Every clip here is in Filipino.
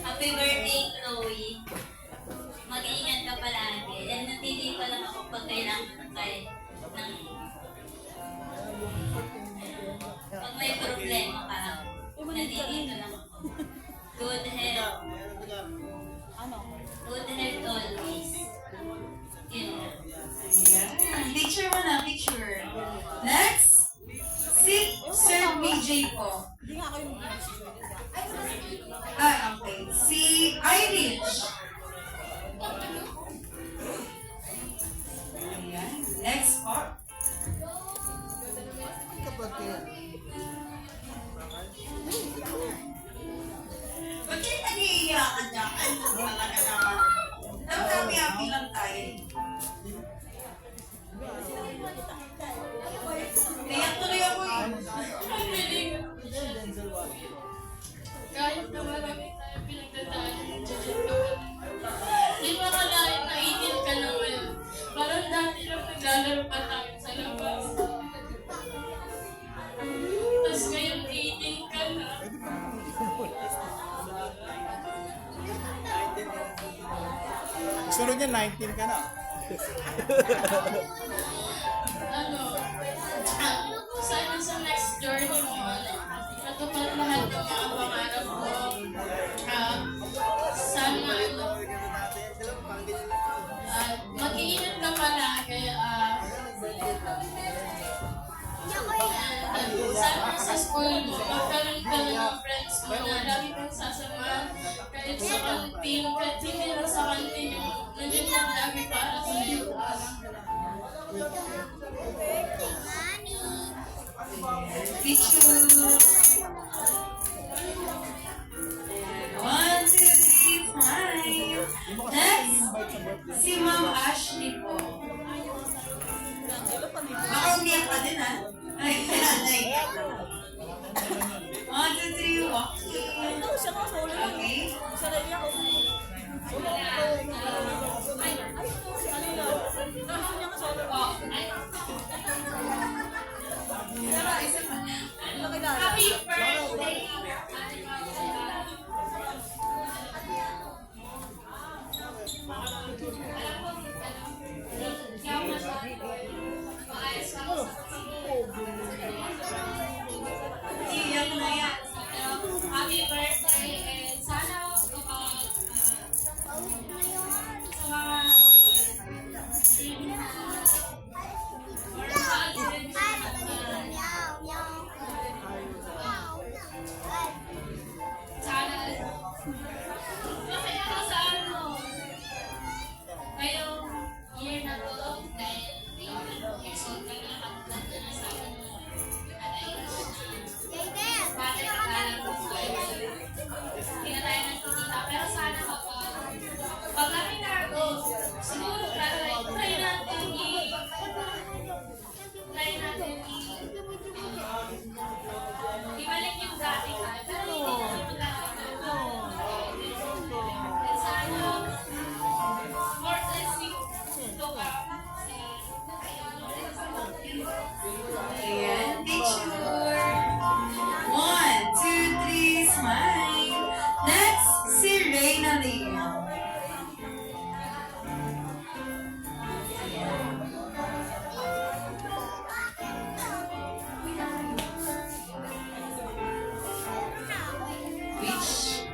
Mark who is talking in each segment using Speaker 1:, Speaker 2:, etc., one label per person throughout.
Speaker 1: Happy birthday, Chloe. Mag-iingat ka palagi. And natili pa lang ako pag kailangan tayo ng... Pag may problema ka, nandito lang ako. Good health. Good health always. Yun na.
Speaker 2: Ayan. Picture mo na, picture. Next, si Sir PJ po. Okay. Si Irish. Ayan. Next po. Ba't kayo nag-iiyakan dyan? Talaga naman. Dapat happy-happy lang tayo. Tiyak tuloy ako eh.
Speaker 3: Kahit na marami tayo pinagdadaanan ng Diyos, di ba kalahin na 18 ka na ngayon? Parang dati lang naglalaro pa tayo sa labas. Tapos ngayon 18 ka na.
Speaker 4: Sunod niya, 19 ka na.
Speaker 3: Sana sa next journey mo, matupad lahat ng mga pangarap mo. Sana, mag-iingat ka palagi. Sana sa school mo, magkaroon ka ng friends mo na lagi kang sasamahan. Kahit sa kantin, kahit hindi lang sa kantin yung nandiyan lang lagi para sa iyo.
Speaker 2: Picture. 1, 2, 3, smile. Next, si Ma'am Ashley po. Baka umiyak pa din ha? Ay, naiyak. 1, 2, 3, walking. Okay.
Speaker 3: Happy birthday!
Speaker 2: Iyak na yan.
Speaker 3: Happy birthday and sana kapag sa mga sana masaya ka sa ngayong year na to dahil 18 years old ka na katulad na nasabi mo at ayun bakit akala mo hindi na tayo nagkikita pero sana pag laki na ako siguro try natin ibalik yung dati ka pero hindi na at sana more blessing to ka
Speaker 2: Ayan, picture. 1, 2, 3, smile. Next, si Reyna Leo. Wish.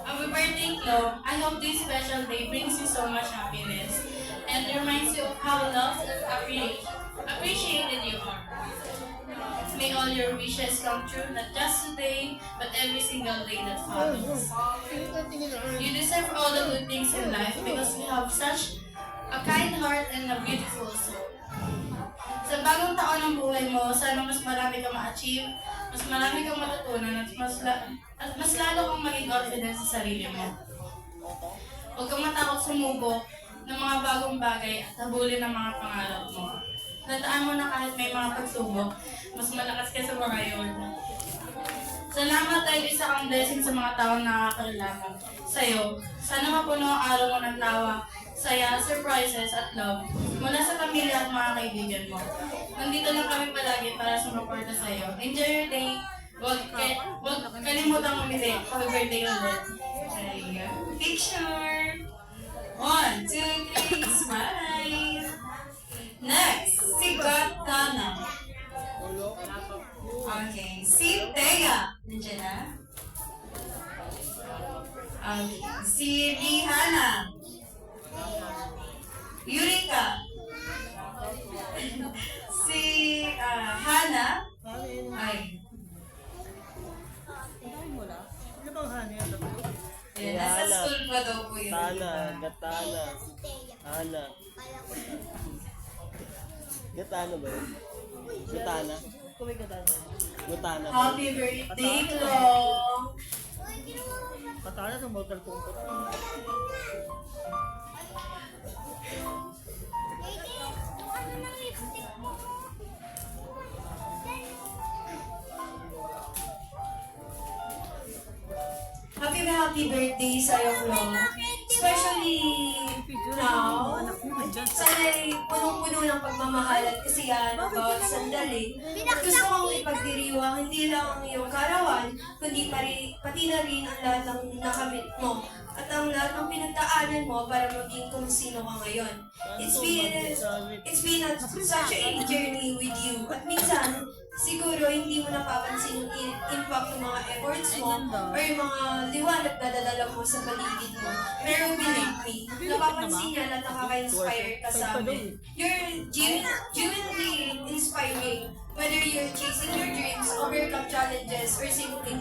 Speaker 3: Happy birthday, Chloe. I hope this special day brings you so much happiness and reminds you of how loved and appreciated you are. May all your wishes come true, not just today, but every single day that follows. You deserve all the good things in life because you have such a kind heart and a beautiful soul. Sa bagong taon ng buhay mo, sana mas marami kang ma-achieve, mas marami kang matutunan, at mas lalo kang maging confident sa sarili mo. Huwag kang matakot sumubok ng mga bagong bagay at habulin ang mga pangarap mo. Tandaan mo na kahit may mga pagsubok, mas malakas ka sa mga yun. Salamat dahil isa kang blessing sa mga taong nakakailangan sa'yo. Sana mapuno ang araw mo ng tawa saya, surprises, at love mula sa pamilya at mga kaibigan mo. Nandito lang kami palagi para sumuporta sa'yo. Enjoy your day. Huwag kalimutang umili. Happy birthday ulit. Ayan.
Speaker 2: Picture. 1, 2, 3, smile. Next, si Gatana. Okay, si Tega. Nandiyan na. Okay, si Rihanna. Eureka. Si Hana. Ay. Ayan, nasa school pa daw po yun.
Speaker 5: Gatana. Ana. Gatana ba yun? Gatana? Gatana.
Speaker 3: Happy birthday, Chloe!
Speaker 5: Gatana sa Mortal Kombat.
Speaker 3: Happy birthday sa'yo, Chloe. Especially now, sana'y punong-puno ng pagmamahal at kasiyahan ng bawat sandali. At gusto kong ipagdiriwang hindi lang ang iyong karawan, kundi pati na rin ang lahat ng nakamit mo at ang lahat ng pinagdaanan mo para maging kung sino ka ngayon. It's been such a journey with you. At minsan, siguro hindi mo napapansin yung impact ng mga efforts mo or yung mga liwanag na dadala mo sa paligid mo. Pero believe me, napapansin niya na nakaka-inspire ka sa amin. You're genuinely inspiring. Whether you're chasing your dreams, overcome challenges, or simply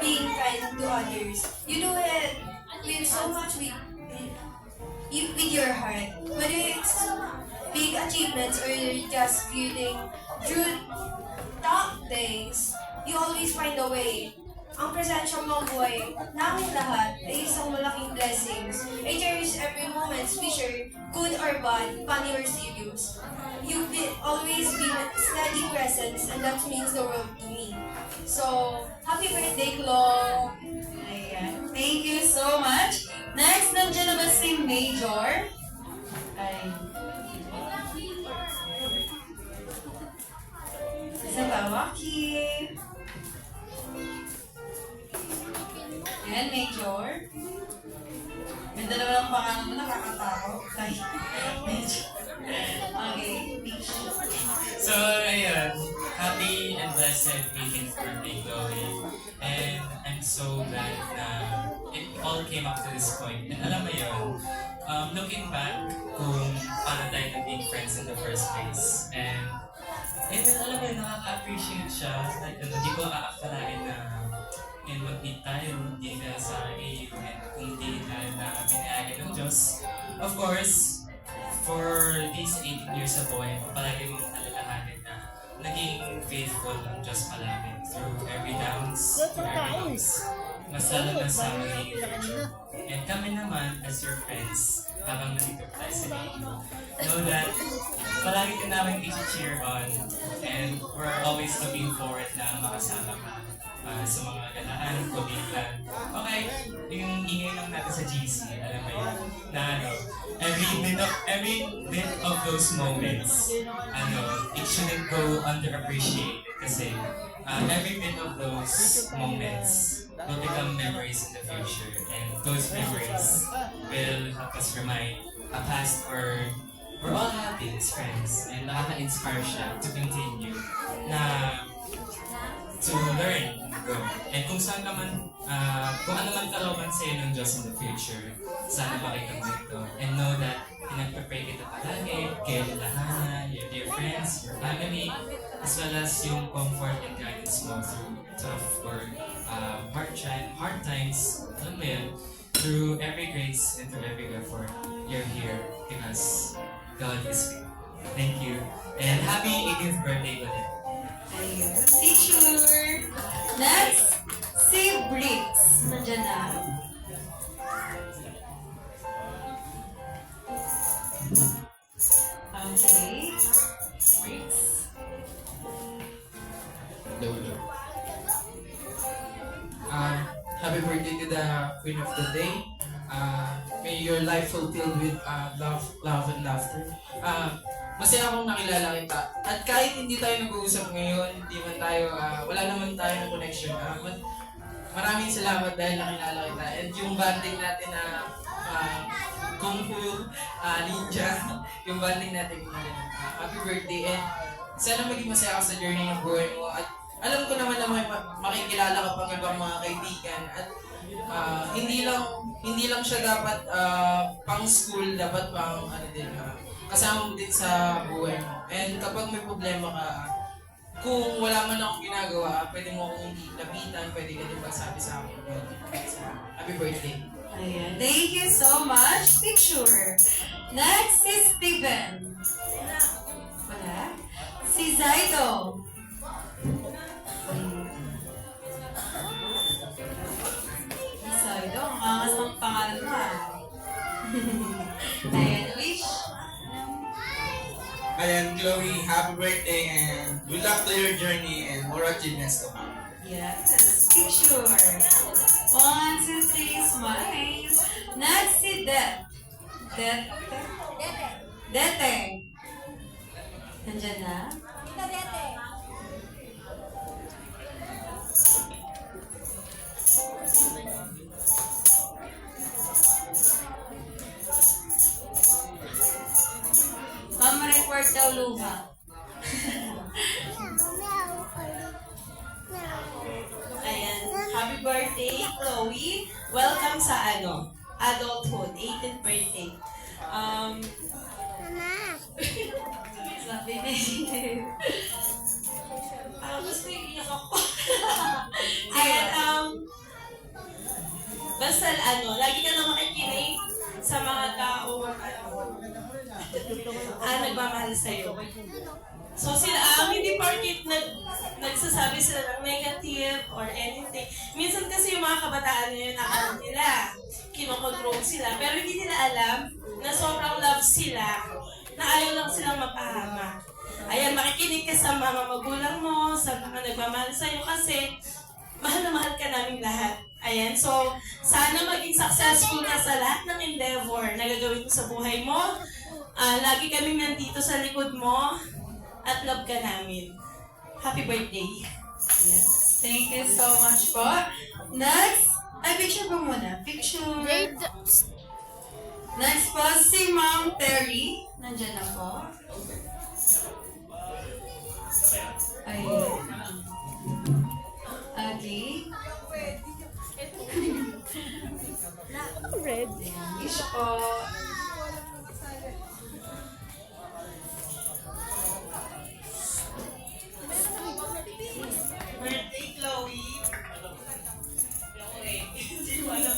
Speaker 3: being kind to others. You do it with so much with your heart. Whether it's big achievements or just feeling through tough days, you always find a way. Ang presensya mo ang buhay namin lahat ay isang malaking blessings. I cherish every moment, whether good or bad, funny or serious. You've always been a steady presence and that means the world to me. So, happy birthday, Chloe!
Speaker 2: Ayan. Thank you so much. Next, nandiyan na ba si Major? Ay. Sa Bawaki. Ayan, Major. Ganda naman ang pangalan mo, nakakatakot. Ay, Major. Okay, Peach.
Speaker 6: So, ayun, happy and blessed 18th birthday, Chloe. And I'm so glad na it all came up to this point. And alam mo yun, looking back kung paano tayo naging friends in the first place. And then, alam mo yun, nakaka-appreciate siya. Like, hindi ko aakalain na mag-meet tayo, hindi na sa iyo, and kundi na pinayagan ng Diyos. Of course, for these 18 years of buhay mo, palagi mong alalahanin na naging faithful ang Diyos palagi through every downs, through every lows. Mas lalo na sa magiging future. And kami naman, as your friends, habang nandito tayo sa inyo, know that palagi ka namin i-cheer on and we're always looking forward na makasama ka sa mga galaan, kulitan. Okay, yung ingay lang natin sa GC, alam mo yun, na every bit of those moments, it shouldn't go underappreciated kasi every bit of those moments will become memories in the future and those memories will help us remind a past where we're all happy as friends and nakaka-inspire siya to continue na to learn and grow. And kung saan ka man, kung ano man kalooban sa'yo ng Diyos in the future, sana makita mo ito. And know that pinagpapray kita palagi, kay Lahana, your dear friends, your family, as well as yung comfort and guidance mo through tough or hard times, alam mo yun, through every grace and through every effort, you're here because God is good. Thank you. And happy 18th birthday ulit.
Speaker 2: Ayun. Picture. Next, si Bricks. Nandiyan na. Okay. Bricks.
Speaker 7: Lolo. Happy birthday to the Queen of the Day. May your life fulfilled with love and laughter. Masaya akong nakilala kita. At kahit hindi tayo nag-uusap ngayon, hindi man tayo, wala naman tayo ng connection. Maraming salamat dahil nakilala kita. And yung bonding natin na Kung Fu, Ninja, yung bonding natin, happy birthday. And sana maging masaya ka sa journey ng buhay mo. At alam ko naman na makikilala ka pang ibang mga kaibigan. At hindi lang siya dapat pang school, dapat pang kasama mo din sa buhay mo. And kapag may problema ka, kung wala man akong ginagawa, pwede mo akong lapitan, pwede ka din magsabi sa akin. Happy birthday.
Speaker 2: Ayan. Thank you so much. Picture. Next is Steven. Wala? Si Zaido. Zaido, ang angas ng pangalan mo Ayan, wish.
Speaker 8: Ayan, Chloe, happy birthday and good luck to your journey and more achievements to come.
Speaker 2: Yes, picture. 1, 2, 3, smile. Next si Det. Dete. Nandyan na? Mama report daw luha.
Speaker 9: Ayan. Happy birthday, Chloe. Welcome sa adulthood, 18th birthday.
Speaker 2: Sabi ni
Speaker 9: Gusto iiyak ako. Ayan, basta lagi ka lang makikinig sa mga tao nagmamahal sa'yo. So sila, hindi porkit nagsasabi sila ng negative or anything. Minsan kasi yung mga kabataan ngayon na nila, kinokontrol sila. Pero hindi nila alam na sobrang love sila, na ayaw lang silang mapahama. Ayan, makikinig ka sa mga magulang mo, sa mga nagmamahal sa'yo kasi mahal na mahal ka namin lahat. Ayan, so sana maging successful ka sa lahat ng endeavor na gagawin mo sa buhay mo. Lagi kaming nandito sa likod mo at love ka namin. Happy birthday.
Speaker 2: Yes. Thank you so much po. Next, picture po muna. Picture. Next po, si Ma'am Terry. Nandyan na po. Ayun. Okay.
Speaker 10: Red.
Speaker 2: Ish po.
Speaker 9: Birthday, Chloe. Okay. Hindi mo alam.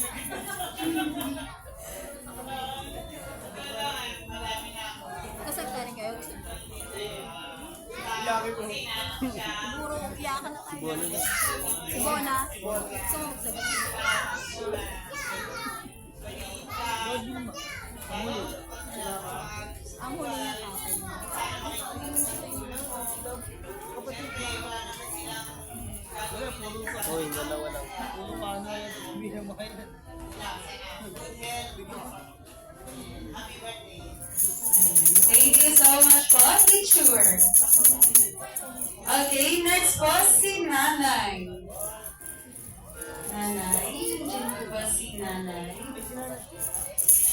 Speaker 10: Kasagtarin kayo.
Speaker 4: Laki po.
Speaker 10: Siguro iyakan na tayo.
Speaker 5: Bono na.
Speaker 10: Si Bona. Sumog sa ang huli niya tatay niya.
Speaker 5: Yung dalawa lang.
Speaker 2: Thank you so much po. Picture. Okay, next po si Nanay. Nanay, dyan po ba si Nanay?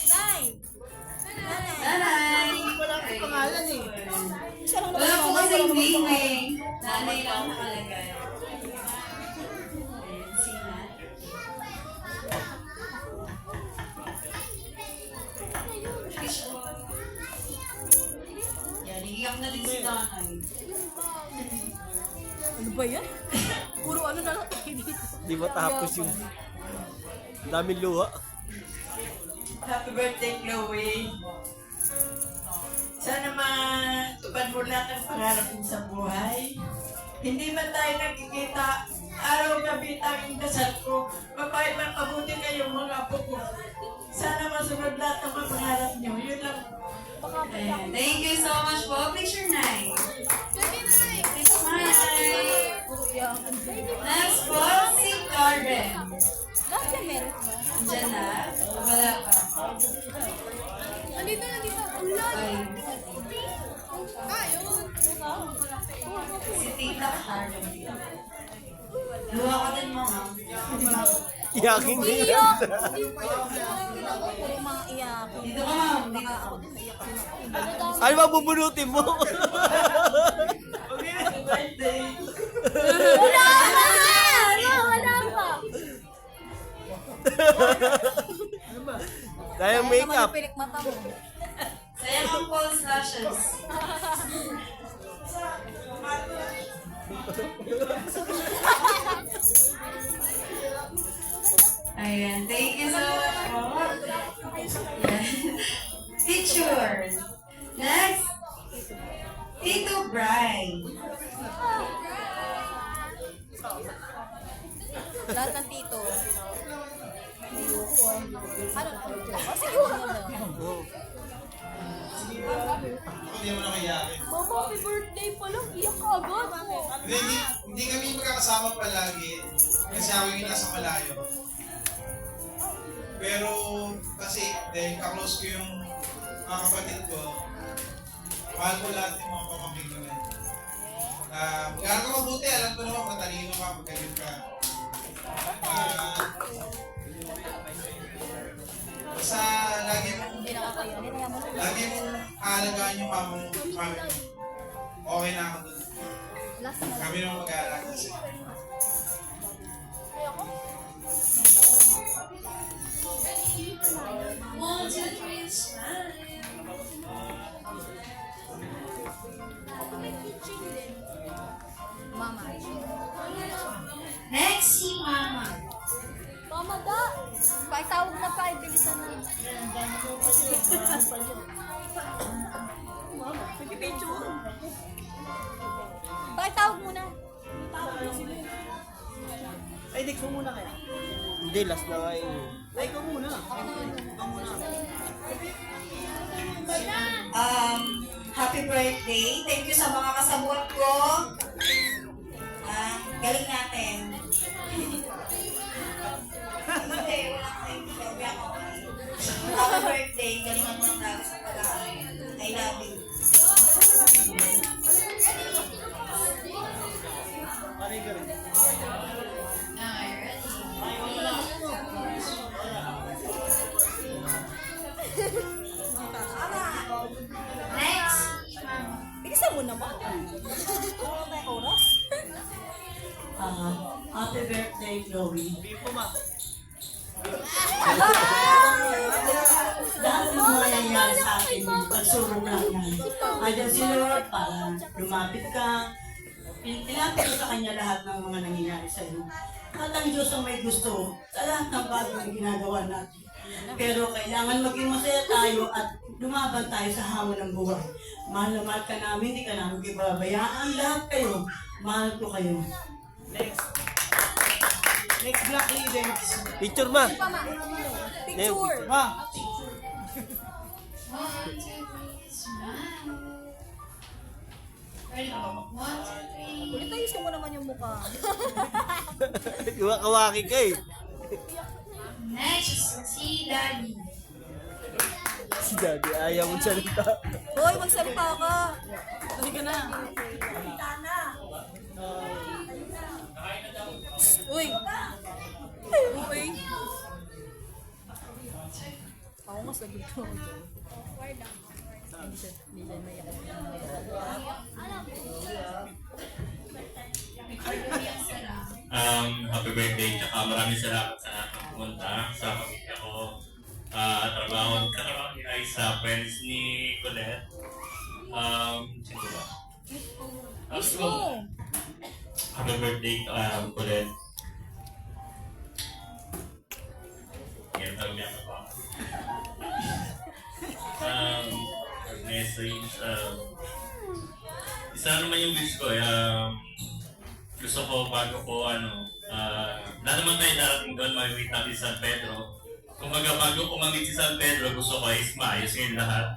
Speaker 10: Nay!
Speaker 2: Nanay!
Speaker 10: Wala ko pangalan eh. Isa lang
Speaker 2: Wala po
Speaker 10: naman
Speaker 2: kasi
Speaker 10: ako.
Speaker 2: name eh. Nanay lang nakalagay. Ayan, si Nanay. Yan, iiyak na din si Nanay.
Speaker 10: Ano ba yan? Puro ano na lang tayo dito.
Speaker 5: Di ba tapos yung daming luha?
Speaker 9: Happy birthday, Chloe. Sana matupad mo lahat ang pangarap mo sa buhay. Hindi man tayo nagkikita, araw-gabi tanging dasal ko. Mabait man kabuti kayong mga apo ko. Sana masunod lahat ng mga pangarap niyo. Yun lang.
Speaker 2: Ayan, thank you so much po. Picture 9. Smile.
Speaker 10: Puro iyakan.
Speaker 2: Next po, si Karen.
Speaker 10: Lahat yan meron.
Speaker 2: Diyan na. Wala ka.
Speaker 10: Nandito, nandito. Ulan. Ah, yun.
Speaker 2: Si Tita Carmen. Luha ka din, mama.
Speaker 5: Iyakin din.
Speaker 10: Iyak. Puro mga iyak.
Speaker 2: Dito ka, ma'am. Dito.
Speaker 10: Ako din, naiyak din ako.
Speaker 5: Ano ba bubunutin mo?
Speaker 2: Happy birthday.
Speaker 10: Wala pa! Wala pa!
Speaker 5: Dahil makeup.
Speaker 10: Pilik mata mo.
Speaker 2: Sayang ang false lashes. Ayan, thank you so much po. Teacher. Next, Tito Bry.
Speaker 10: Lahat ng tito. Ano? Oh, sige, wala na.
Speaker 4: Hindi mo na kayakin.
Speaker 10: Mama, happy birthday pa lang. Iyak ka agad.
Speaker 4: Hindi kami magkakasama palagi. Kasi ako yung nasa malayo. Pero kasi dahil kaklose ko yung mga kapatid ko, mahal ko lahat yung mga pamangkin ko. Magkakaroon ka mabuti, alam ko naman matalino ka, magaling ka. Basta lagi mong aalagaan yung mami mo. Okay na ako dun. Kami naman mag-aalaga sa'yo.
Speaker 2: One, two, three, smile.
Speaker 10: Mama.
Speaker 2: Next, si Mama.
Speaker 10: Mama ba? Pakitawag na pa, ibilisan na. Mama, nag-picture. Pakitawag muna.
Speaker 5: Ay, Dick, mo muna kaya? Hindi, last na nga yun. Ay, ikaw muna.
Speaker 2: Happy birthday. Thank you sa mga kasabot ko. Galing natin. Hindi, wala ko thank you. Happy birthday. Galingan mo ng lalo sa pag-aaral. I love you. Next.
Speaker 10: Bilisan mo naman. Wala tayong oras.
Speaker 2: Happy birthday, Chloe. Dahil mo nangyayari sa akin yung pagsurong lang yan. Andiyan si Lord para lumapit ka. Pinapit ko sa Kanya lahat ng mga nangyayari sa iyo. At ang Diyos ang may gusto sa lahat ng bagong ginagawa natin. Pero kailangan maging masaya tayo at lumaban tayo sa hamon ng buhay. Mahal na mahal ka namin, hindi ka namin ipabayaan. Lahat kayo, mahal ko kayo.
Speaker 5: Next Black Leaders. Picture ma.
Speaker 10: Mama, picture.
Speaker 5: Ma.
Speaker 10: Ulit ayusin mo naman yung mukha.
Speaker 5: Kawaki ka eh.
Speaker 1: Next, si Daddy.
Speaker 5: Si Daddy, ayaw mong salita.
Speaker 10: Hoy, magsalita ka. Halika na. Uy. Uy. Ako nga sagot ko. Hindi siya mayak.
Speaker 6: Happy birthday, tsaka maraming salamat sa lahat ng pumunta sa pamilya ko. Katrabaho ni Ice sa friends ni Colette. Sino ba?
Speaker 10: Mismo.
Speaker 6: Happy birthday, Colette. Yan, talaga ako ba? Message, isa naman yung wish ko, gusto ko bago ko na naman tayo darating doon, mag-meet natin si San Pedro. Kung bago ko mag-meet si San Pedro, gusto ko is maayos ngayon lahat.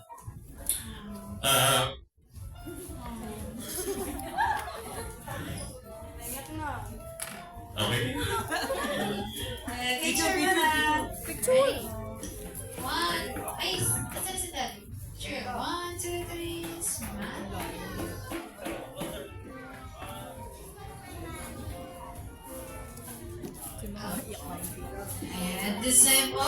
Speaker 6: Okay.
Speaker 2: Picture na.
Speaker 10: Picture.
Speaker 3: One. Ay, asan si Daddy? Sure. 1, 2, 3. Smile. Ayan, at this time po,